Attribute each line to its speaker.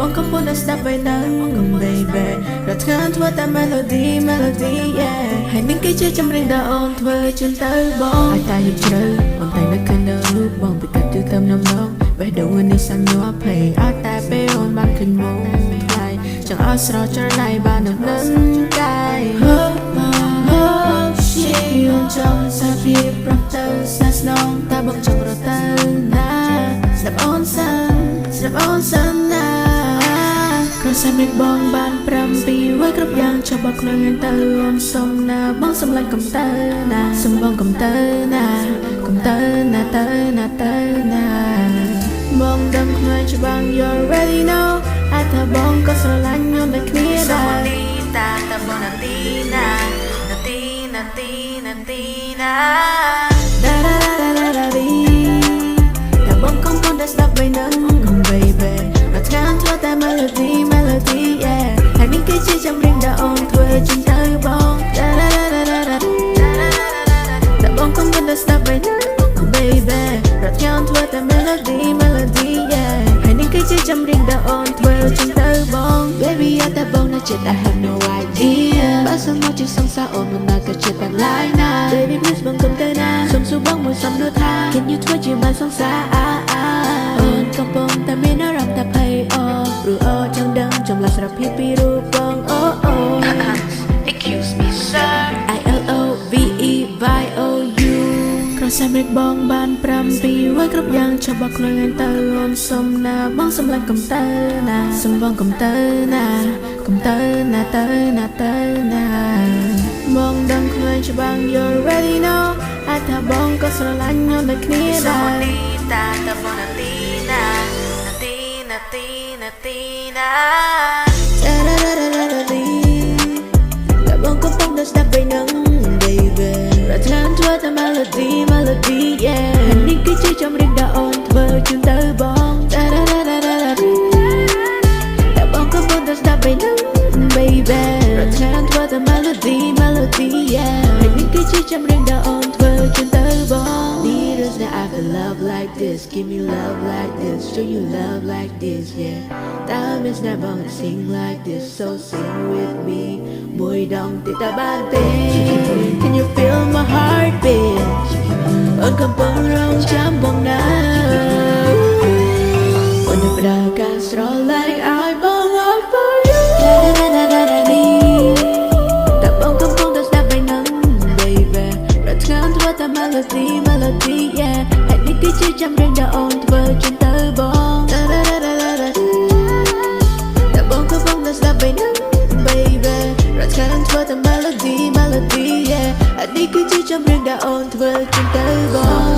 Speaker 1: បងកំពុងតែស្ដាប់ពេលហ្នឹង baby រត់ខានធ្វើតែ melody yeah ហើយនឹងគេជាចម្រៀងដែលអូនធ្វើជូនទៅបងឲ្យតែយប់ជ្រៅអូនតែនឹកឃើញនៅរូបបងពីកាត់ទៅតាមនំនងបេះដូងនេះសាញ់ញ័រ play ឲ្យតែពេលអូនបានឃើញមកថ្លៃចង់ឲ្យស្រស់ច្រឡៃបាននឹងកាយអូនចង់សាពីប្រំទៅស្នេហ៍ស្នងតែបងចង់រត់ទៅណាស្ដាប់អូនសិនណាគ្រាន់តែមិនបងបាន7ពីវាយគ្រប់យ៉ាងចាប់បកខ្លួនទៅអូនសុំណាបងសម្លាញ់កំទៅណាសុំបងកំទៅណាបងដឹងខ្លួនច្បាស់ you already know អាចថាបងក៏ស្រឡាញ់ខ្ញុំដូចគ្នាដែរតាបងណាទីណាតែបងកំពុងតែស្ដាប់ពេលហ្នឹង baby រត់ខានធ្វើតែ melody yeah ហើយនេះគឺជាចម្រៀងដែលអូនធ្វើជូនទៅបងតែបងកំពុងតែស្ដាប់ពេលហ្នឹង baby រត់ខានធ្វើតែ melody yeah ហើយនេះគឺជាចម្រៀងដែលអូនធ្វើជូនទៅបង baby តែបងនៅចិត្ត I have no idea បើសិនមកជាសង្សារអូនមិននៅក៏ចិត្តតែឡាយណា baby please បងកុំទៅណាសុំសួរបងមួយសំណួរថា Can you ធ្វើជាបានសង្សារអូនកំពុងតែមានអារម្មណ៍តែភ័យព្រោះអូនចង់ដឹងចំឡាស់សារភាពពីរូបបងExcuse me sir ILOVEYOU គ្រាន់តែមិនបងបាន7ពីវាយគ្រប់យ៉ាងចាប់បកខ្លួនទៅអូនសុំណាបងសម្លាញ់កំទៅណាសុំបងកំទៅណាបងដឹងខ្លួនច្បាស់ you already know អាចថាបងក៏ស្រឡាញ់ខ្ញុំដូចគ្នាដែរតាបងណាទីណាតែបងកំពុងតែស្ដាប់ពេលហ្នឹង baby រត់ខានធ្វើតែ melody yeah ហើយនេះគឺជាចម្រៀងដែលអូនធ្វើជូនទៅបងតែបងកំពុងតែស្ដាប់ពេលហ្នឹង baby រត់ខានធ្វើតែ melody yeah ហើយនេះគឺជាចម្រៀងដែលអូនធ្វើជូនទៅបង Need us that I feel love like this give me love like this show you love like this yeah Time is never gonna sing like this so sing with me មួយដងទៀតតែបានទេ Can you feel my heartbeat អូនកំពុងរងចាំបងណាអូនផ្ដល់ការស្រឡាញ់ឲ្យបង all for you តែបងកំពុងតែស្ដាប់ពេលហ្នឹង baby រត់ឆ្ងានធ្វើតែ melody yeah ហើយនេះគឺជាចម្រៀងដែលអូនធ្វើជូនទៅបងតែបងកំពុងតែស្ដាប់ពេលហ្នឹង baby រត់ឆ្ងានធ្វើតែ melody yeah ហើយនេះគឺជាចម្រៀងដែលអូនធ្វើជូនទៅបង